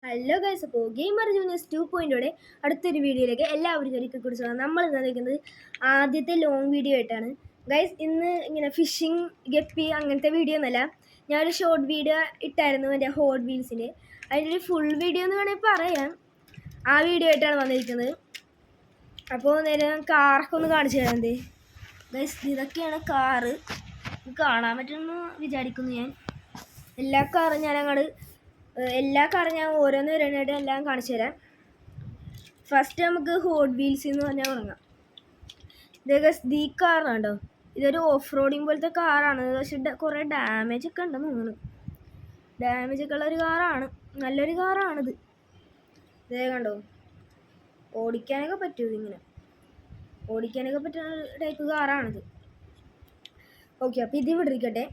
Hello guys, അപ്പോൾ gamer juniors 2.0 അടുത്തൊരു വീഡിയോയിലേക്ക് എല്ലാവർക്കും ഒരിക്കൽ കൂടി സ്വാഗതം. നമ്മൾ ഇന്ന് നിൽക്കുന്നത് ആദ്യത്തെ ലോങ് വീഡിയോ ആയിട്ടാണ് ഗൈസ്. ഇന്ന് ഇങ്ങനെ ഫിഷിങ് ഗപ്പി അങ്ങനത്തെ വീഡിയോ ഒന്നുമല്ല, ഞാനൊരു ഷോർട്ട് വീഡിയോ ഇട്ടായിരുന്നു എൻ്റെ ഹോട്ട് വീൽസിന്. അതിൻ്റെ ഒരു ഫുൾ വീഡിയോ എന്ന് വേണമെങ്കിൽ പറയാം. ആ വീഡിയോ ആയിട്ടാണ് വന്നിരിക്കുന്നത്. അപ്പോൾ നേരെ കാറൊക്കെ ഒന്ന് കാണിച്ചു തരാം. എന്തേ ഗൈസ്, ഇതൊക്കെയാണ് കാറ്. കാണാൻ പറ്റുമെന്ന് വിചാരിക്കുന്നു ഞാൻ. എല്ലാ കാറും ഞാൻ ഓരോന്നായിട്ട് എല്ലാം കാണിച്ചു തരാം. ഫസ്റ്റ് നമുക്ക് ഹോട്ട് വീൽസ് എന്ന് പറഞ്ഞാൽ തുടങ്ങാം. ഇതൊക്കെ ഈ കാറാണോ, ഇതൊരു ഓഫ് റോഡിങ് പോലത്തെ കാറാണ്. പക്ഷെ കുറേ ഡാമേജ് ഒക്കെ ഉണ്ടെന്ന് തോന്നുന്നു. ഡാമേജ് ഒക്കെ ഉള്ള ഒരു കാറാണ്, നല്ലൊരു കാറാണിത്. ഇതേ കണ്ടോ, ഓടിക്കാനൊക്കെ പറ്റും. ഇതിങ്ങനെ ഓടിക്കാനൊക്കെ പറ്റുന്ന ടൈപ്പ് കാറാണിത്. ഓക്കെ, അപ്പോൾ ഇത് ഇവിടെ ഇരിക്കട്ടെ.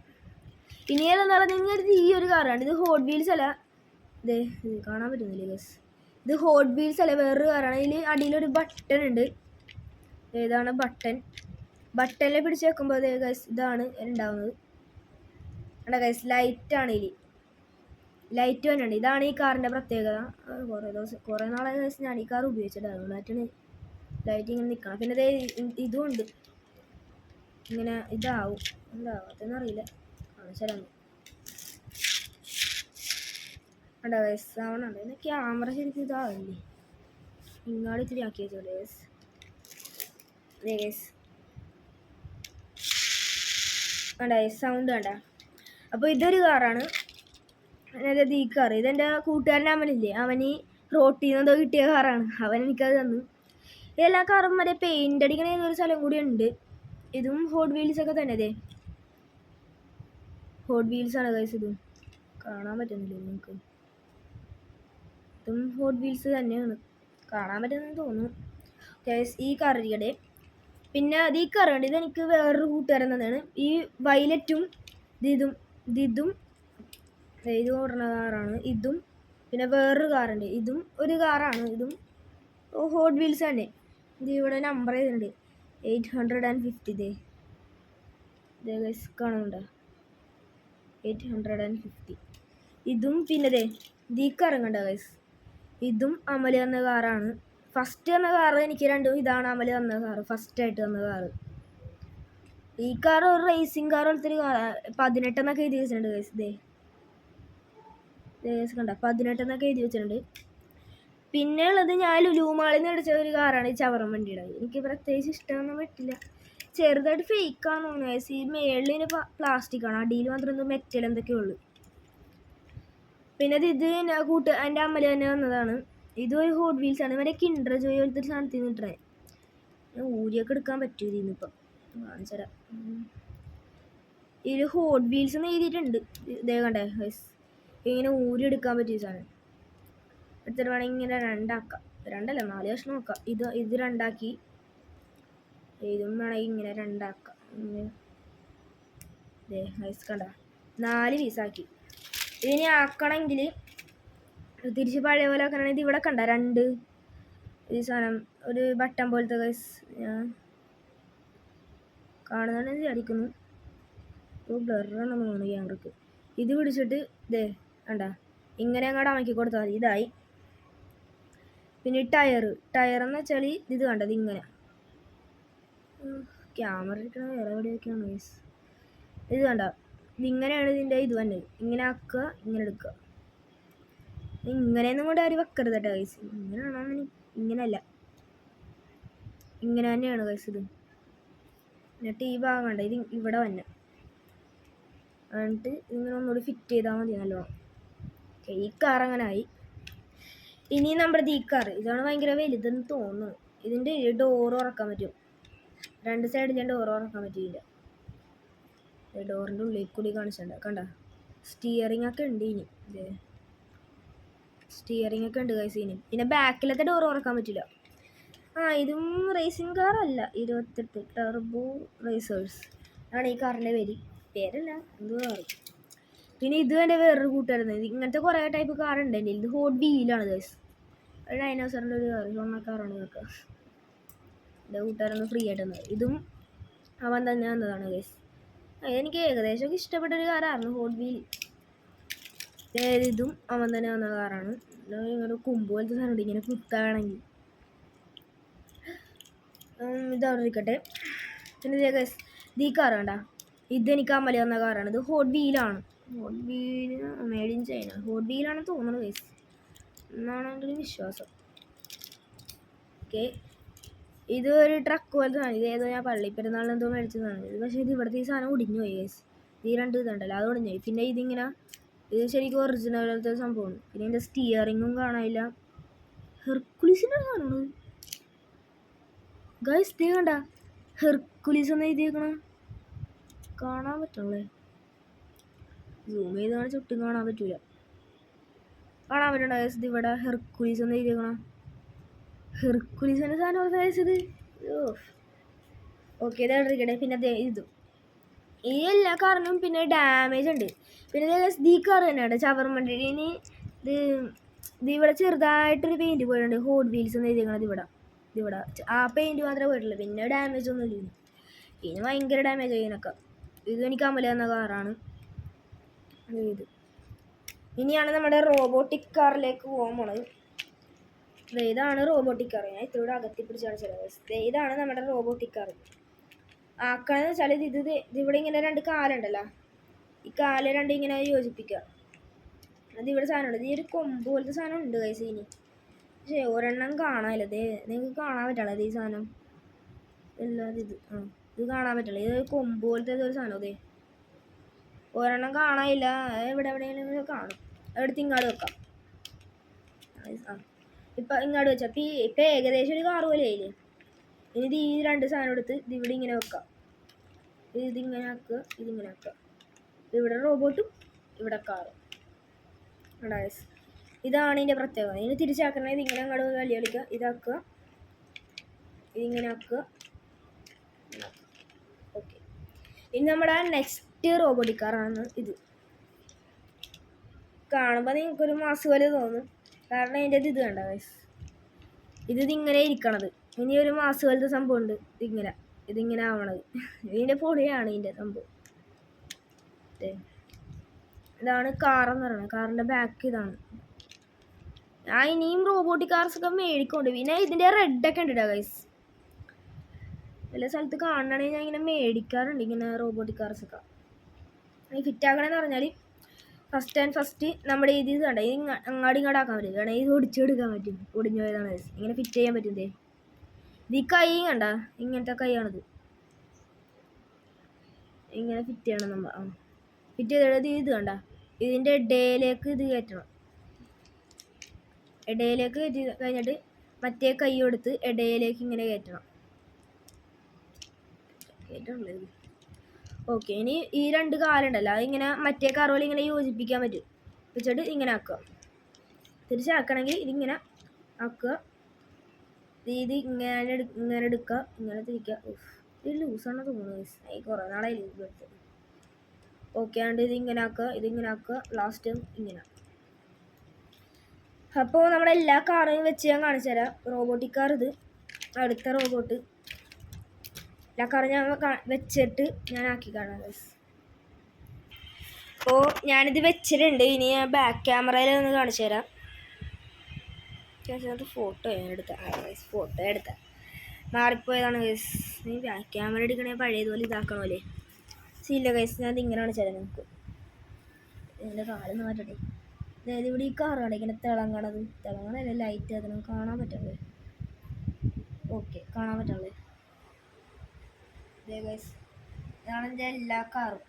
ഇനി ഏതെന്ന് പറഞ്ഞാൽ നിങ്ങളുടെ ഈ ഒരു കാറാണ്. ഇത് ഹോട്ട് വീൽസ് അല്ല, ഇത് കാണാൻ പറ്റുന്നില്ലേ ഗസ്, ഇത് ഹോട്ട് വീൽസ് അല്ല, വേറൊരു കാറാണ്. ഇതിൽ അടിയിലൊരു ബട്ടൺ ഉണ്ട്. ഏതാണ് ബട്ടണിൽ പിടിച്ച് വെക്കുമ്പോൾ ഗസ് ഇതാണ് ഉണ്ടാവുന്നത്. അല്ല ഗസ്, ലൈറ്റാണ്. ഇതിൽ ലൈറ്റ് തന്നെയുണ്ട്. ഇതാണ് ഈ കാറിൻ്റെ പ്രത്യേകത. കുറേ നാളെ ഗസ് ഞാൻ ഈ കാർ ഉപയോഗിച്ചിട്ട്, അതുകൊണ്ടായിട്ടാണ് ലൈറ്റ് ഇങ്ങനെ നിൽക്കണം. പിന്നെ ഇതും ഉണ്ട്, ഇങ്ങനെ ഇതാവും എന്താവാത്തെന്നറിയില്ല, കാണിച്ചാലാണ്. അല്ല ഗൈസ്, സൗണ്ടുണ്ട്. പിന്നെ ക്യാമറ ശരിക്കും ഇതാവില്ലേ, ഇങ്ങോട്ട് ഇത്തിരി ആക്കി വെച്ചോളൂ ഗൈസ്. അതെ ഗൈസ്, വേണ്ട ഗൈസ്, സൗണ്ട് വേണ്ട. അപ്പോൾ ഇതൊരു കാറാണ്. അതായത് ഈ കാറ് ഇതെൻ്റെ കൂട്ടുകാരൻ അവനില്ലേ, അവന് റോട്ടിൽ നിന്നെന്തോ കിട്ടിയ കാറാണ്. അവൻ എനിക്കത് തന്നു. എല്ലാ കാറും മറ്റേ പെയിൻ്റ് അടിക്കണ ഒരു സ്ഥലം കൂടി ഉണ്ട്. ഇതും ഹോട്ട് വീൽസൊക്കെ തന്നെ. അതെ, ഹോട്ട് വീൽസാണ് ഗൈസ്. ഇതും കാണാൻ പറ്റുന്നില്ലേ നിങ്ങൾക്ക്? ഇതും ഹോട്ട് വീൽസ് തന്നെയാണ്, കാണാൻ പറ്റുന്നതെന്ന് തോന്നുന്നു ഗൈസ്. ഈ കാറിയുടെ പിന്നെ അത് ഈ കാറുണ്ട്. ഇതെനിക്ക് വേറൊരു കൂട്ടുകാരൻ തന്നെയാണ്. ഈ വയലറ്റും ഇതും ഓടുന്ന കാറാണ്. ഇതും പിന്നെ വേറൊരു കാറുണ്ട്, ഇതും ഒരു കാറാണ്. ഇതും ഹോട്ട് വീൽസ് തന്നെ. ഇത് ഇവിടെ നമ്പർ ചെയ്തിട്ടുണ്ട് 850. ഇതേ ഗൈസ്, കാണുന്നുണ്ടോ? 850. ഇതും പിന്നെ ഈ കാറും കണ്ടോ ഗൈസ്, ഇതും അമല് വന്ന കാറാണ്. ഫസ്റ്റ് വന്ന കാറ് എനിക്ക് രണ്ടും ഇതാണ് അമല് വന്ന കാറ്, ഫസ്റ്റായിട്ട് വന്ന കാറ്. ഈ കാർ ഒരു റേസിങ് കാർ പോലത്തെ ഒരു കാർ. 18 എന്നൊക്കെ എഴുതി വെച്ചിട്ടുണ്ട് ഗൈസ്. ഗൈസ് കണ്ട, 18 എന്നൊക്കെ എഴുതി വെച്ചിട്ടുണ്ട്. പിന്നെ ഉള്ളത് ഞാൻ ലുലു മാളിൽ നിന്ന് അടിച്ച ഒരു കാറാണ്, ഈ ചവറം വണ്ടിയുടെ. എനിക്ക് പ്രത്യേകിച്ച് ഇഷ്ടമൊന്നും പറ്റില്ല, ചെറുതായിട്ട് ഫേക്കാന്ന് തോന്നുന്നു ഗൈസ്. ഈ മേളിൽ പ്ലാസ്റ്റിക് ആണ്, അടിയിൽ മാത്രം എന്തോ മെറ്റൽ എന്തൊക്കെയേ ഉള്ളൂ. പിന്നെ ഇത് എൻ്റെ അമ്മല് തന്നെ വന്നതാണ്. ഇതൊരു ഹോട്ട് വീൽസ് ആണ്. മറ്റേ കിൻഡർ ജോയ് പോലത്തെ ഒരു സാധനത്തിൽ നിന്നിട്ടേ ഊരിയൊക്കെ എടുക്കാൻ പറ്റും. ഇതിന്നിപ്പം കാണിച്ചുതരാം. ഇതിൽ ഹോട്ട് വീൽസ് എന്ന് എഴുതിയിട്ടുണ്ട്. ഇതേ കണ്ടേ ഗൈസ്, ഇങ്ങനെ ഊരി എടുക്കാൻ പറ്റിയ സാധനം. എടുത്തിട്ട് വേണമെങ്കിൽ ഇങ്ങനെ രണ്ടാക്കാം, 4 കഷ്ണം നോക്കാം. ഇത് രണ്ടാക്കി, ഇതും വേണമെങ്കിൽ ഇങ്ങനെ രണ്ടാക്കാം. ഗൈസ് കണ്ട, 4 പീസാക്കി. ഇതിനെ ആക്കണമെങ്കിൽ തിരിച്ച് പഴയ പോലെ ആക്കണമെങ്കിൽ ഇത് ഇവിടെ കണ്ട 2 ഈ സാധനം, ഒരു ബട്ടൺ പോലത്തെ ഗൈസ്, ഞാൻ കാണുന്നുണ്ടെന്ന് വിചാരിക്കുന്നു. ബ്ലറാണെന്ന് തോന്നുന്നു ക്യാമറക്ക്. ഇത് പിടിച്ചിട്ട് കണ്ട ഇങ്ങനെ അങ്ങോട്ട് അമക്കി കൊടുത്താൽ മതി. ഇതായി. പിന്നെ ടയറെന്ന് വെച്ചാൽ ഇത് കണ്ടത് ഇങ്ങനെ, ക്യാമറ ഇരിക്കണ വേറെ എവിടെയൊക്കെയാണ് ഗൈസ്. ഇത് കണ്ട, ഇതിങ്ങനെയാണ് ഇതിൻ്റെ ഇത് വന്നത്. ഇങ്ങനെ ആക്കുക, ഇങ്ങനെ എടുക്കുക. ഇങ്ങനെയൊന്നും കൂടെ ആരും വെക്കരുത് കേട്ടോ ഗൈസ്. ഇങ്ങനെയാണോ? ഇങ്ങനെയല്ല, ഇങ്ങനെ തന്നെയാണ് ഗൈസ് ഇത്. എന്നിട്ട് ഈ ഭാഗം കണ്ട, ഇത് ഇവിടെ വന്നെ, എന്നിട്ട് ഇങ്ങനെ ഒന്നുകൂടി ഫിറ്റ് ചെയ്താൽ മതി നല്ലോണം. ഓക്കെ, ഈ കാർ അങ്ങനെ ആയി. ഇനി നമ്മുടെ ഈ കാർ ഇതാണ് ഭയങ്കര വലുതെന്ന് തോന്നുന്നു. ഇതിൻ്റെ ഡോറ് തുറക്കാൻ പറ്റും, 2 സൈഡിൽ ഞാൻ ഡോറ് തുറക്കാൻ പറ്റിയില്ല. ഡോറിൻ്റെ ഉള്ളിൽ കൂടി കാണിച്ചിട്ടുണ്ട് കണ്ട. സ്റ്റിയറിംഗ് ഒക്കെ ഉണ്ട് ഇനി, സ്റ്റിയറിംഗ് ഒക്കെ ഉണ്ട് ഗൈസ് ഇനി. പിന്നെ ബാക്കിലത്തെ ഡോറ് തുറക്കാൻ പറ്റില്ല. ഇതും റേസിംഗ് കാറല്ല, 28 ടർബോ റേസേഴ്സ് ആണ് ഈ കാറിൻ്റെ പേരല്ല, എന്തോ കാറ്. പിന്നെ ഇത് എൻ്റെ വേറൊരു കൂട്ടുകാരുന്നത്. ഇങ്ങനത്തെ കുറേ ടൈപ്പ് കാറുണ്ട് എൻ്റെ. ഇത് ഹോട്ട് വീലാണ് ഗൈസ്. ഒരു ഡൈനോസറിൻ്റെ ഒരു കാറ്, കാറാണ് ഇതൊക്കെ. എൻ്റെ കൂട്ടുകാരൊന്ന് ഫ്രീ ആയിട്ട് തന്നത്. ഇതും അവൻ തന്നെ വന്നതാണ് ഗൈസ്. എനിക്ക് ഏകദേശമൊക്കെ ഇഷ്ടപ്പെട്ടൊരു കാറായിരുന്നു ഹോട്ട് വീൽ. ഇതും അവൻ തന്നെ വന്ന കാറാണ്. ഇങ്ങനെ കുമ്പ് പോലത്തെ സാധനം ഇങ്ങനെ കുത്താണെങ്കിൽ ഇതവിടെ ഇരിക്കട്ടെ. പിന്നെ ഈ കാർ വേണ്ട, ഇതെനിക്ക് അമ്മലി വന്ന കാറാണ്. ഇത് ഹോട്ട് വീലാണ്. Hot wheel made in China. Hot വീലാണെന്ന് തോന്നുന്നത് ഗൈസ്, എന്നാണെങ്കിലും വിശ്വാസം. ഓക്കെ, ഇത് ഒരു ട്രക്ക് പോലത്തെ സാധനം. ഇത് ഏതോ ഞാൻ പള്ളി പെരുന്നാളിന് എന്തോ മേടിച്ചതാണ് ഇത്. പക്ഷേ ഇത് ഇവിടുത്തെ ഈ സാധനം ഒടിഞ്ഞു പോയി ഗൈസ്. ഈ രണ്ട് ഇതുണ്ടല്ലോ അത് ഒടിഞ്ഞു പോയി. പിന്നെ ഇതിങ്ങനെ ഇത് ശരിക്കും ഒറിജിനൽ പോലത്തെ സംഭവമാണ്. പിന്നെ ഇതിൻ്റെ സ്റ്റിയറിങ്ങും കാണാനില്ല. ഹെർക്കുലീസിൻ്റെ സാധനമാണ് ഗൈസ്. ഇത് കണ്ട ഹെർക്കുലീസ് എന്ന് എഴുതിയേക്കണ കാണാൻ പറ്റണല്ലേ? സൂം ചെയ്ത് കാണിച്ച് ഒട്ടും കാണാൻ പറ്റൂല. കാണാൻ പറ്റണ്ട ഗൈസ്, ഇത് ഇവിടെ ഹെർക്കുലീസ് എന്ന് എഴുതിയേക്കണ. ഹെർക്കുലീസിൻ്റെ സാധനം ഗൈസ് ഇത്. ഓക്കെ, ഇത് ഇരിക്കട്ടെ. പിന്നെ ഇതും ഈ എല്ലാ കാറിനും പിന്നെ ഡാമേജ് ഉണ്ട്. പിന്നെ ഈ കാർ തന്നെയാണ് ചവർമണ്ടിന് ഇത് ഇവിടെ ചെറുതായിട്ടൊരു പെയിൻറ്റ് പോയിട്ടുണ്ട്. ഹോട്ട് വീൽസ് എന്ന് എഴുതിയേക്കണത് ഇവിടെ ആ പെയിൻറ്റ് മാത്രമേ പോയിട്ടുള്ളൂ. പിന്നെ ഡാമേജ് ഒന്നും ഇല്ല. പിന്നെ ഭയങ്കര ഡാമേജ് ഇതിനൊക്കെ. ഇത് എനിക്ക് അമല എന്ന കാറാണ് ഇത്. ഇനിയാണ് നമ്മുടെ റോബോട്ടിക് കാറിലേക്ക് പോകാൻ പോണത്. ഇതാണ് റോബോട്ടിക് കാർ. ഞാൻ ഇത്തിരി അകത്തി പിടിച്ചാണ് ചിലവ്. ഇതാണ് നമ്മുടെ റോബോട്ടിക് കാർ. ആക്കണമെന്ന് വെച്ചാൽ ഇതിവിടെ ഇങ്ങനെ രണ്ട് കാലുണ്ടല്ലോ, ഈ കാല് രണ്ട് ഇങ്ങനെ യോജിപ്പിക്കുക. അത് ഇവിടെ സാധനമുണ്ട്. ഈ ഒരു കൊമ്പ് പോലത്തെ സാധനം ഉണ്ട് കൈസ് ഇനി. പക്ഷേ ഒരെണ്ണം കാണാനില്ല. നിങ്ങൾക്ക് കാണാൻ പറ്റുള്ളൂ ഈ സാധനം. അല്ലാതെ ഇത് കാണാൻ പറ്റില്ല. ഇത് കൊമ്പ് പോലത്തെ ഒരു സാധനം. അതെ, ഒരെണ്ണം കാണാനില്ല. എവിടെയെങ്കിലും കാണും. എടുത്ത് ഇങ്ങോട്ട് വെക്കാം. ഇപ്പം ഇങ്ങോട്ട് വെച്ചാൽ ഇപ്പം ഏകദേശം ഒരു കാറ് പോലെ ആയില്ലേ. ഇനി ഇത് ഈ രണ്ട് സാധനം എടുത്ത് ഇതിവിടെ ഇങ്ങനെ വെക്കാം. ഇതിങ്ങനെ ആക്കുക, ഇതിങ്ങനെ ആക്കുക. ഇവിടെ റോബോട്ടും ഇവിടെ കാറും. ഇതാണ് ഇതിൻ്റെ പ്രത്യേകത. ഇതിന് തിരിച്ചാക്കണേ ഇതിങ്ങനെ അങ്ങോട്ട് കളിക്കുക. ഇതാക്കുക, ഇതിങ്ങനെ ആക്കുക. ഓക്കെ, ഇനി നമ്മുടെ നെക്സ്റ്റ് റോബോട്ടിക് കാറാണ് ഇത്. കാണുമ്പോൾ നിങ്ങൾക്കൊരു മാസ് പോലെ തോന്നും, കാരണം അതിൻ്റെ ഇത് കണ്ട ഗൈസ്. ഇതിങ്ങനെ ഇരിക്കണത്. ഇനി ഒരു മാസ് പോലത്തെ സംഭവം ഉണ്ട്. ഇതിങ്ങനെ ആവണത്. ഇതിൻ്റെ പൊടിയാണ് ഇതിൻ്റെ സംഭവം. ഇതാണ് കാറെന്ന് പറയുന്നത്. കാറിൻ്റെ ബാക്ക് ഇതാണ്. ഞാൻ ഇനിയും റോബോട്ടിക് കാർസൊക്കെ മേടിക്കൊണ്ട്. പിന്നെ ഇതിൻ്റെ റെഡൊക്കെ ഉണ്ട് ഗൈസ്. എല്ലാ സ്ഥലത്ത് കാണണമെങ്കിൽ ഞാൻ ഇങ്ങനെ മേടിക്കാറുണ്ട് ഇങ്ങനെ റോബോട്ടിക് കാർസൊക്കെ. ഫിറ്റ് ആക്കണമെന്ന് പറഞ്ഞാൽ ഫസ്റ്റ് നമ്മുടെ ഇത് കണ്ട അങ്ങാടി ഇങ്ങോട്ടാക്കാൻ പറ്റും. കാരണം ഇത് ഒടിച്ചെടുക്കാൻ പറ്റും. ഒടിഞ്ഞു പോയതാണ് ഗൈസ്. ഇങ്ങനെ ഫിറ്റ് ചെയ്യാൻ പറ്റും. ഇത് ഈ കൈ കണ്ട ഇങ്ങനത്തെ കൈയാണിത്. ഇങ്ങനെ ഫിറ്റ് ചെയ്യണം നമ്മൾ. ഫിറ്റ് ചെയ്തത് ഇത് കണ്ട ഇതിൻ്റെ ഇടയിലേക്ക് ഇത് കയറ്റണം. ഇടയിലേക്ക് കയറ്റി കഴിഞ്ഞിട്ട് മറ്റേ കൈ എടുത്ത് ഇടയിലേക്ക് ഇങ്ങനെ കയറ്റണം. ഓക്കെ, ഇനി ഈ രണ്ട് കാലുണ്ടല്ലോ അതിങ്ങനെ മറ്റേ കാർ പോലെ ഇങ്ങനെ യോജിപ്പിക്കാൻ പറ്റും. വെച്ചിട്ട് ഇങ്ങനെ ആക്കുക. തിരിച്ചാക്കണമെങ്കിൽ ഇതിങ്ങനെ ആക്കുക. ഇത് ഇങ്ങനെ എടുക്കുക, ഇങ്ങനെ തിരിക്കുക. ഇത് ലൂസാണെന്ന് തോന്നുന്നു. കുറേ നാളായി ലൂസ് എടുത്തത്. ഓക്കെ ആണ്ട് ഇതിങ്ങനെ ആക്കുക. ലാസ്റ്റ് ഇങ്ങനെ. അപ്പോൾ നമ്മുടെ എല്ലാ കാറും വെച്ച് ഞാൻ കാണിച്ചു തരാം. റോബോട്ടിക് കാർ ഇത് അടുത്ത റോബോട്ട്. എല്ലാ കാറും ഞാൻ വെച്ചിട്ട് ഞാൻ ആക്കി കാണാം. അപ്പോൾ ഞാനിത് വെച്ചിട്ടുണ്ട്. ഇനി ഞാൻ ബാക്ക് ക്യാമറയിൽ ഒന്ന് കാണിച്ചു തരാം. ഫോട്ടോ എടുത്ത മാറിപ്പോയതാണ് ഗൈസ്. നീ ബാക്ക് ക്യാമറ എടുക്കണേ പഴയതുപോലെ ഇതാക്കണമല്ലേ. ഇല്ല ഗൈസ്, ഞാൻ ഇങ്ങനെ കാണിച്ചു തരാം നിങ്ങൾക്ക്. എൻ്റെ കാലൊന്ന് മാറ്റട്ടെ. അതായത് ഇവിടെ ഈ കാറാണ് ഇങ്ങനെ തിളങ്ങണല്ലേ ലൈറ്റ് അതിന് കാണാൻ പറ്റണ്ടേ. ഓക്കെ, കാണാൻ പറ്റണല്ലേ. ഇതേ ഗൈസ്, ഇതാണ് എൻ്റെ എല്ലാ കാറും.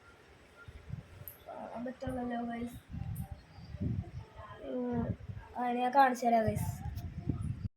കാണാൻ പറ്റുള്ളല്ലോ ഗൈസ്. ഞാൻ കാണിച്ചു തരാം ഗൈസ്.